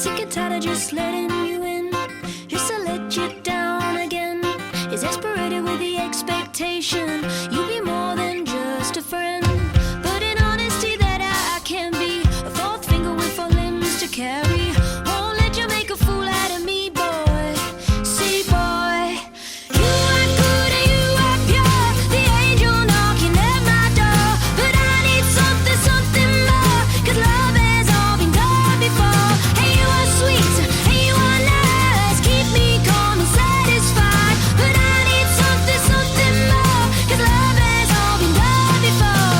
Sick and tired of just letting you in, just to let you down again. Exasperated with the expectation you'll be more than just a friend. But in honesty that I can be a fourth finger with four limbs to carry. Won't let you make a fool out of me, boy. See, boy, you are good and you are pure, the angel knocking at my door. But I need something, something more, 'cause love has all been done before. Hey, you are sweet and you are nice, keep me calm and satisfied. But I need something, something more, 'cause love has all been done before.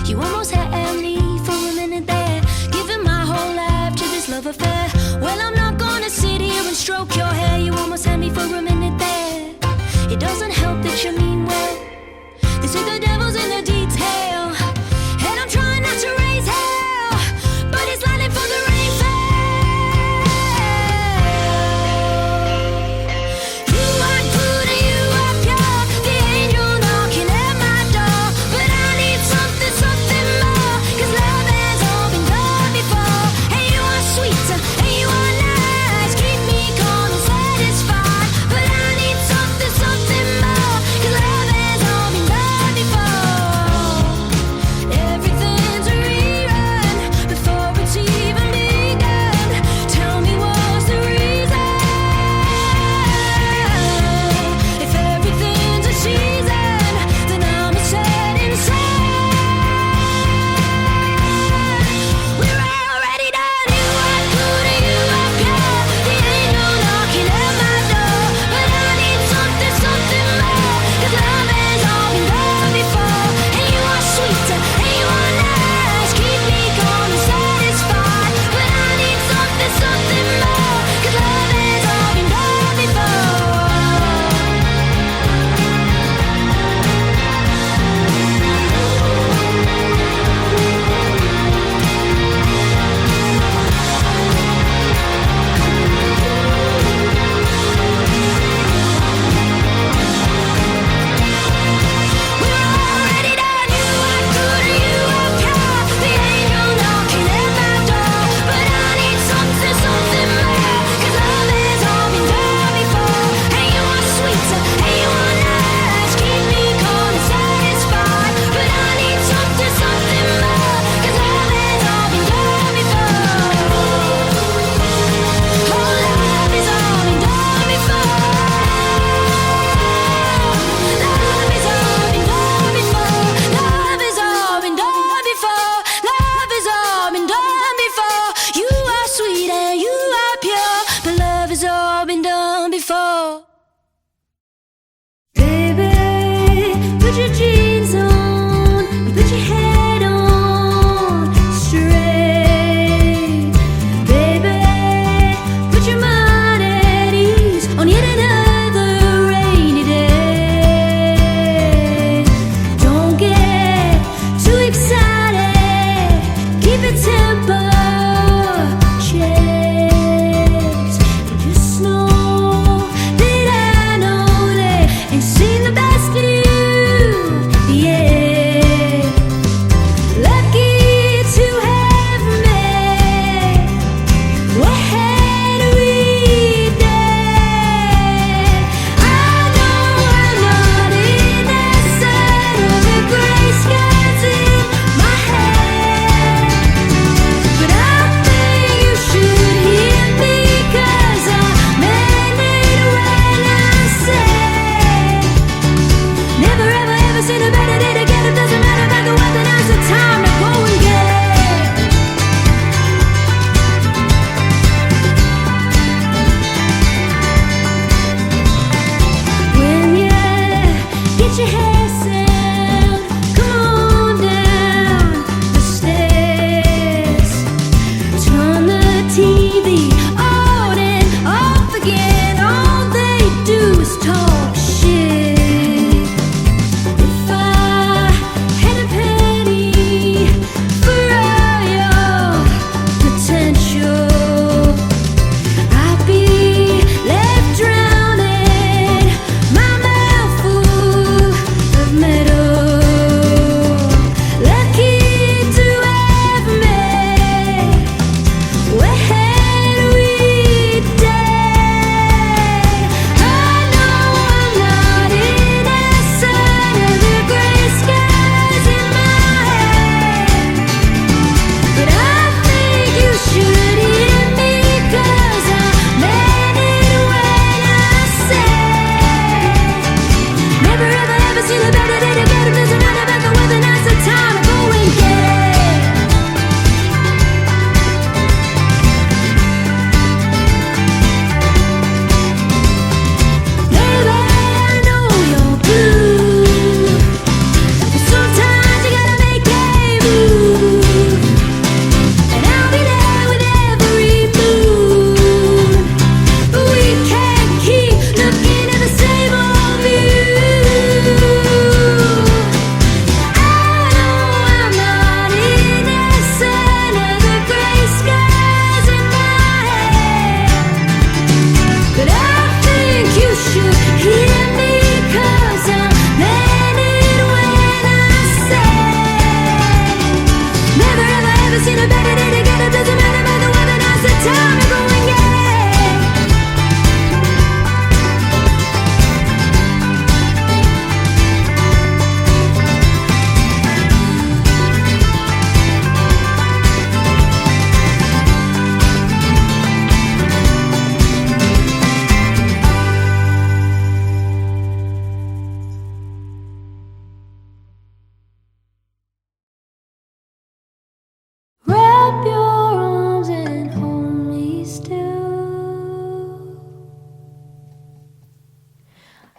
You almost had me for a minute there, giving my whole life to this love affair. Well, I'm not gonna sit here and stroke your hair. You almost had me for a minute there. It doesn't help that you mean well. They say the devil's in the detail, and I'm trying not to raise hell, but it's lining for the rain fell. You are good and you are pure, the angel knocking at my door. But I need something, something more, 'cause love has all been done before. Hey, you are sweet and you are nice, keep me calm and satisfied. But I need something, something more,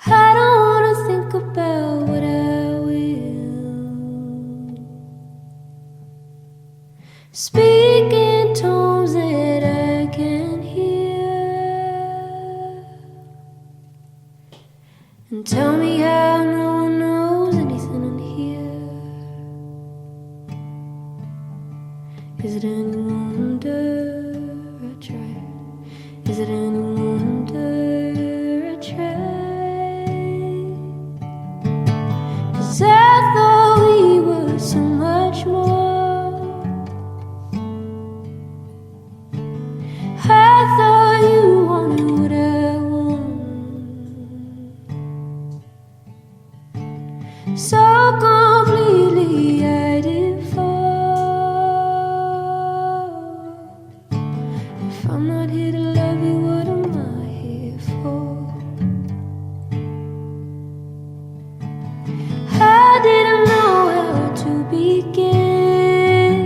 I don't wanna think about what I will. Speak in tones that I can hear, and tell me how no one knows anything in here. Is it any wonder I tried? Is it any wonder I tried? 'Cause I thought we were so much more. I thought you wanted what I want, so completely I did fall. If I'm not here to love you, what am I here for? I didn't know how to begin,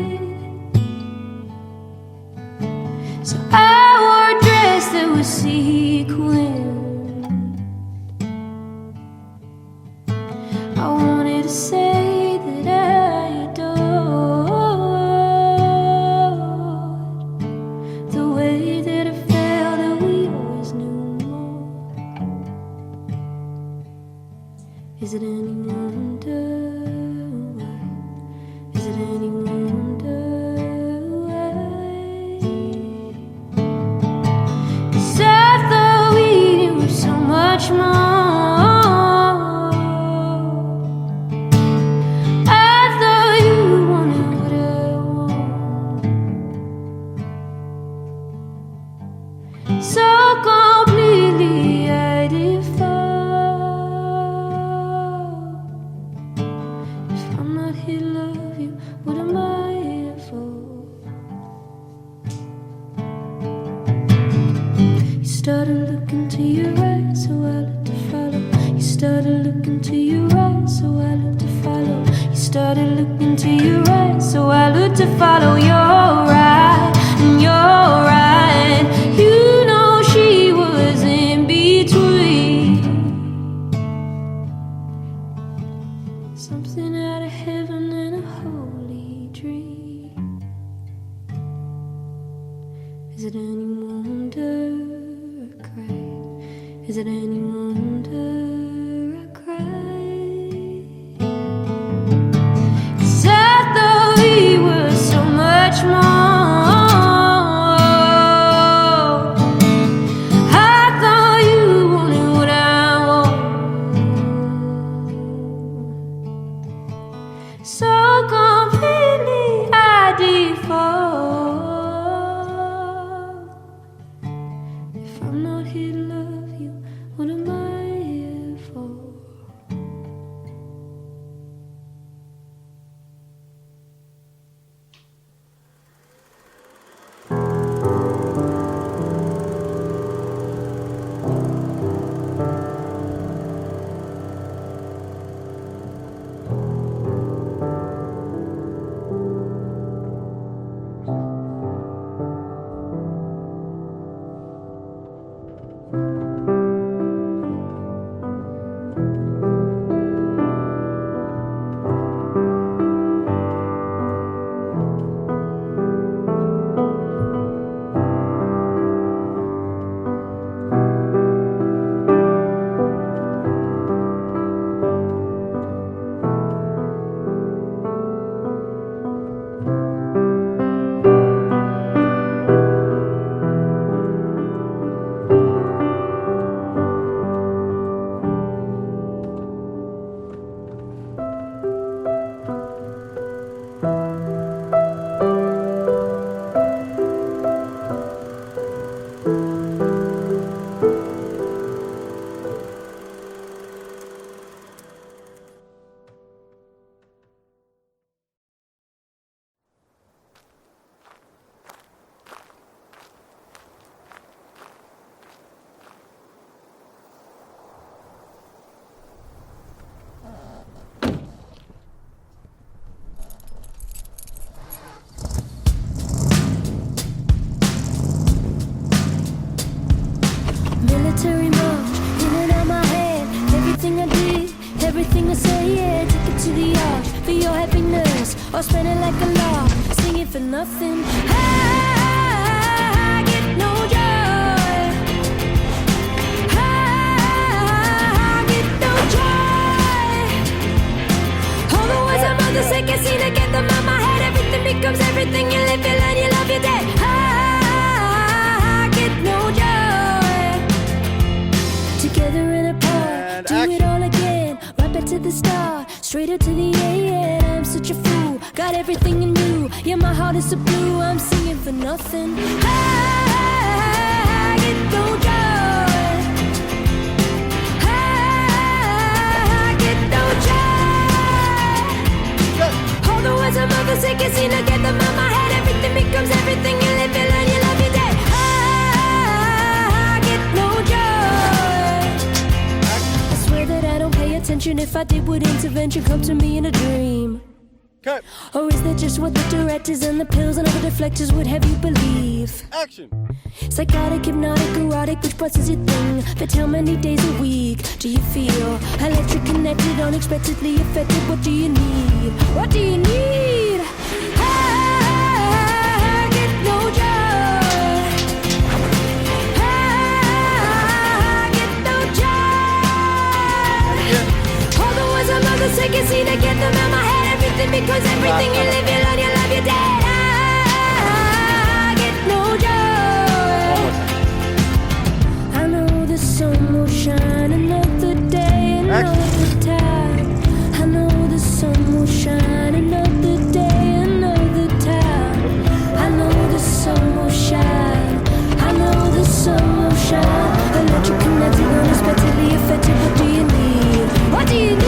so I wore a dress that was sequin. I wanted to say that I adored the way that I felt, that we always knew more. Is it any wonder why? Is it any wonder why? 'Cause I thought we knew so much more. I thought you wanted what I want, so completely I did fall. If I'm not here to love you, what am I here for? You started looking to your right, so I looked to follow. You started looking to your right, so I looked to follow. You started looking to your right, so I looked to follow. You're right, and you're right. You know she was in between, something out of heaven and a holy dream. Is it any wonder I cried? Is it any wonder I cried? 'Cause I thought we were so much more. yeah. Take it to the arch for your happiness, or spend it like a lark, sing it for nothing. I get no joy. I get no joy. All the words I'm on the say can't seem to get them out my head. Everything becomes everything. You live, you learn, you love, you're dead. I get no joy. Together and apart, do it all again. Right back to the start, straight up to the end. I'm such a fool, got everything in you. Yeah, my heart is so blue, I'm singing for nothing. I get no joy. I get no joy. All the words I'm over say can't seem to get them out my head. Everything becomes everything. You live, you learn, you love, you're dead. I get no joy. I swear that I don't pay attention. If I did, would intervention come to me in a dream? Cut. Or is that just what the directors and the pills and other deflectors would have you believe? Action. Psychotic, hypnotic, erotic, which parts is your thing? But how many days a week do you feel electric, connected, unexpectedly affected? What do you need? What do you need? I get no joy. I get no joy. All the words I'm about to say can't seem to get them out my head. Everything becomes everything. You live, you learn, you love, you're dead. I get no joy. I know the sun will shine another day, another time. I know the sun will shine another day, another time. I know the sun will shine. I know the sun will shine. Electric, connected, unexpectedly affected. What do you need? What do you need?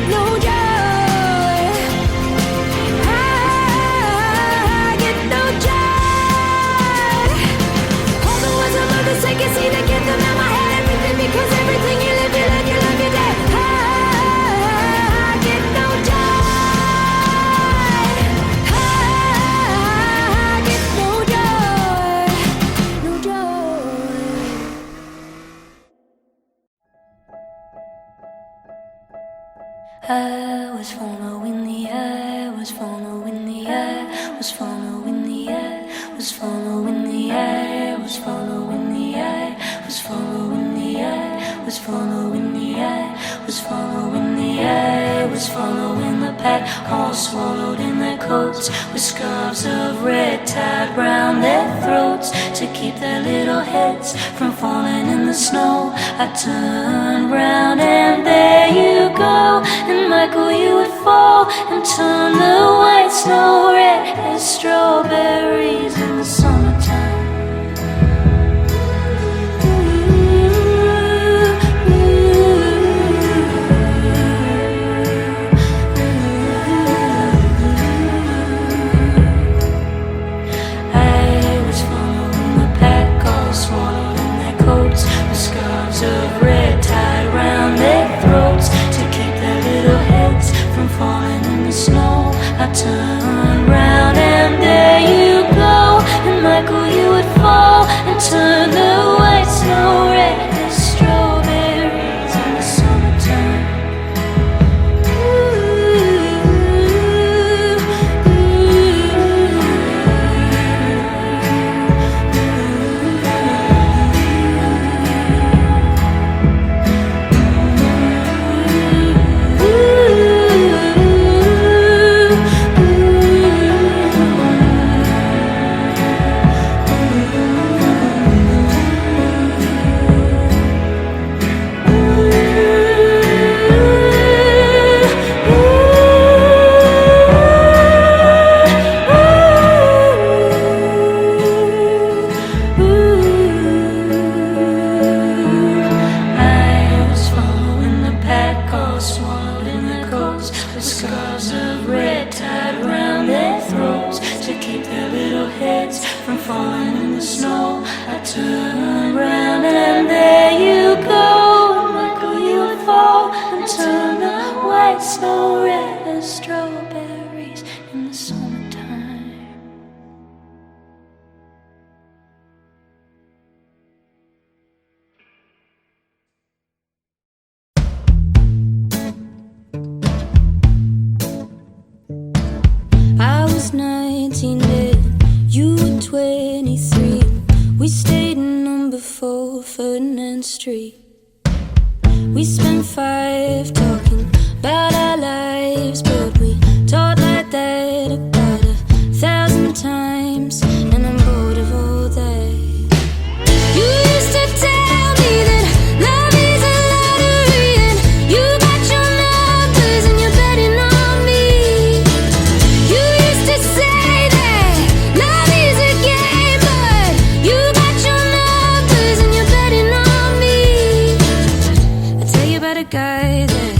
No joy. I get no joy. All the words I'm about to say can't seem to get them out my head. Everything because everything. You live, you learn, you love, you're dead. I get no joy. I get no joy. No joy. I was following the eye, was following the eye, was following the eye, was following the eye, was following the eye, was following the eye, was following the eye, was following the eye, was following the pack, all swallowed in their coats, with scarves of red tied round their throats, to keep their little heads from falling in the snow. I turned round and there you go, and Michael, you would fall and turn the white snow red as strawberries in the summertime. I was following the pack, all swallowed in their coats, with scarves of red tied round their throats, to keep their little heads from falling in the snow. I turned round and there you go, and Michael, you would fall and turn the white snow red as strawberries in the summertime. 19 then, you were 23. We stayed in number 4 Ferdinand Street. We spent 5 talking about our lives, but we talked like that about 1,000 times, and I'm bored of all that. You used to tell me that love is a lottery, and you got your numbers and you're betting on me. You used to say that love is a game, but you got your numbers and you're betting on me. I tell you about a guy that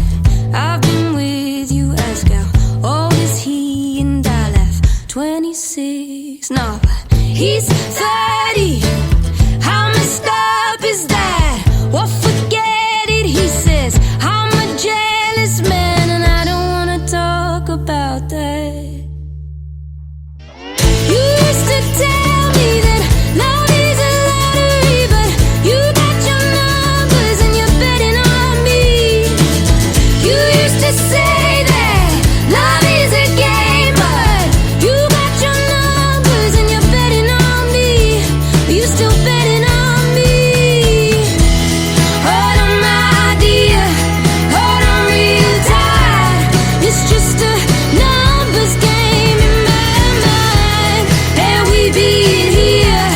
I've been with, you ask how old is he, and I laugh, 26, no, but he's 30. How messed up is that? Well, forget it, he says, I'm a jealous man, and I don't wanna talk about that. You used to tell me that love is a lottery, but you got your numbers and you're betting on me. You used to say that love is a game, but you got your numbers and you're betting on me. Are you still betting on me? Hold on, my dear, hold on real tight. It's just a numbers game in my mind, and we beat here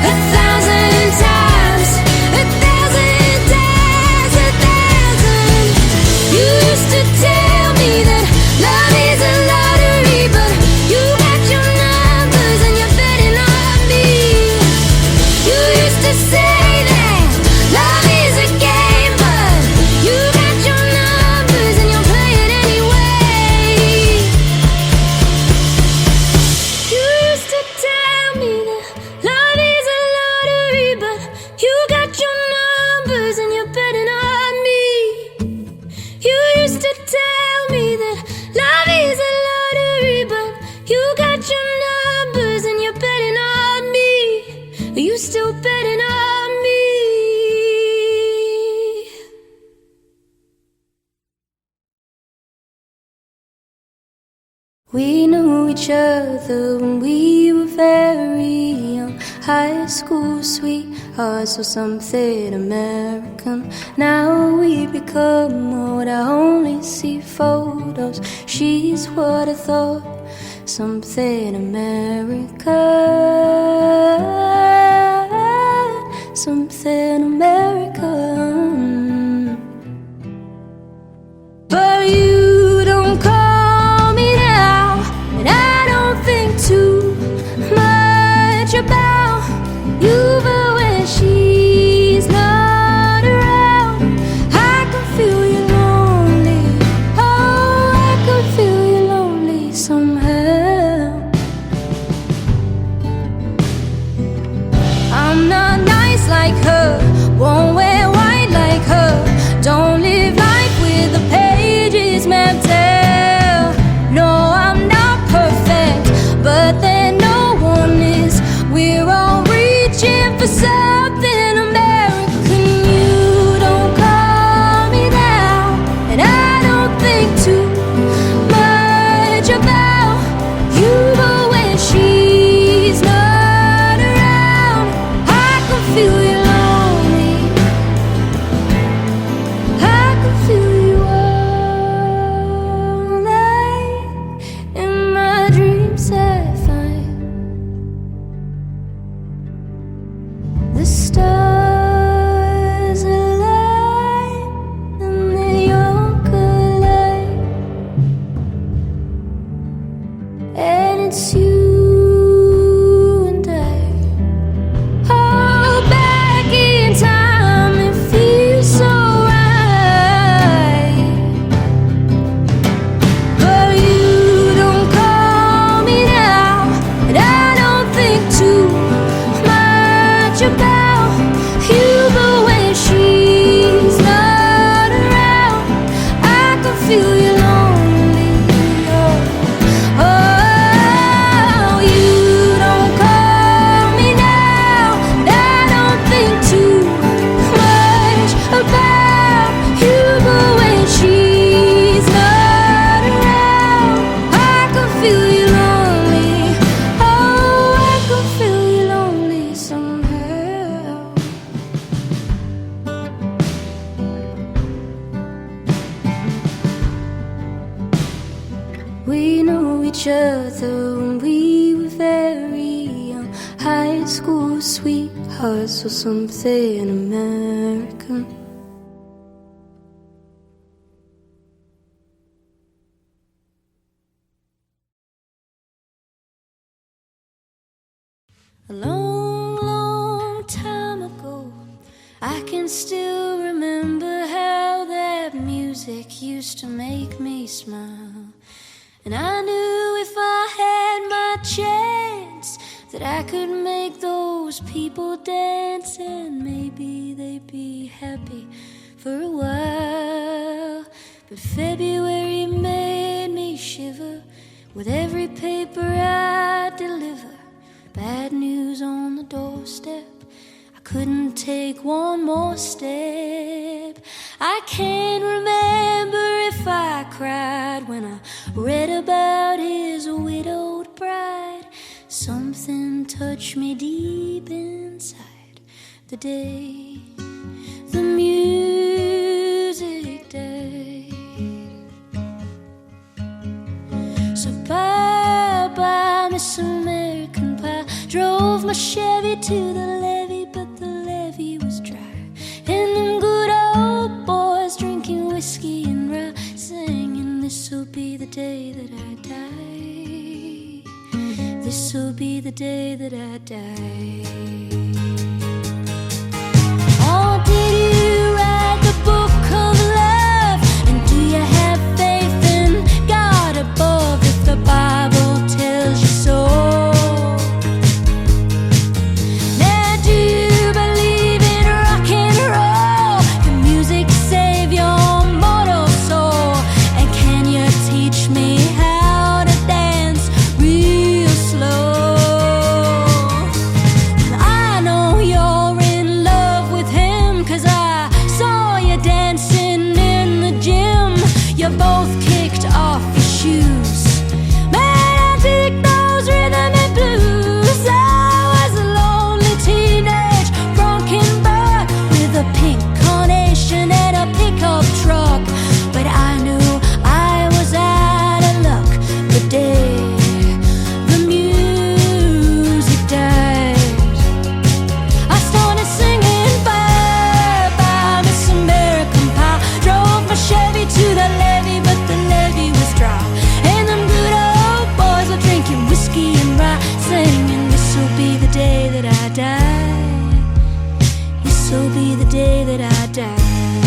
1,000 times, 1,000 times, 1,000. You used to tell me that love is a lottery, but you got your numbers and you're betting on me. You used to say that love is a game, but you got your numbers and you'll play it anyway. You used to tell me that love is a lottery, but you got your numbers and you're betting on me. You used to tell me that love is a lottery, but you got your numbers and you're betting on me. Are you still betting on me? We knew each other when we were very young. High school sweethearts or something American. Now we become what I only see photos. She's what I thought, something American, something American. But you don't call me now, and I don't think too much about you. But when she's not around, I can feel you lonely. Oh, I can feel you lonely somehow. I'm not nice like her, won't each other when we were very young. High school sweethearts or something American. A long, long time ago, I can still remember how that music used to make me smile. And I knew if I had my chance that I could make those people dance, and maybe they'd be happy for a while. But February made me shiver with every paper I deliver. Bad news on the doorstep, I couldn't take one more step. I can't remember if I cried when I read about his widowed bride. Something touched me deep inside the day the music died. So bye-bye, Miss American Pie. Drove my Chevy to the levee, but the levee was dry. And them good old boys drinking whiskey and rye, singing, this'll be the day that I die. This'll be the day that I die. Oh, did you write the book of love? And do you have faith in God above if the Bible tells you so? Now do you believe in rock and roll? Can music save your mortal soul? And can you teach me how to dance real slow? I know you're in love with him, 'cause I saw you dancing in the gym. You both kicked off your shoes. Man, I dig those rhythm and blues. I was a lonely teenage bronkin' bird with a pink carnation and a pickup truck. But I knew I was out of luck the day the music died. I started singing bye-bye, Miss American Pie. Drove my Chevy to the levee, but the levee was dry. And them good old boys were drinking whiskey and rye, singing, this'll be the day that I die. This'll be the day that I die.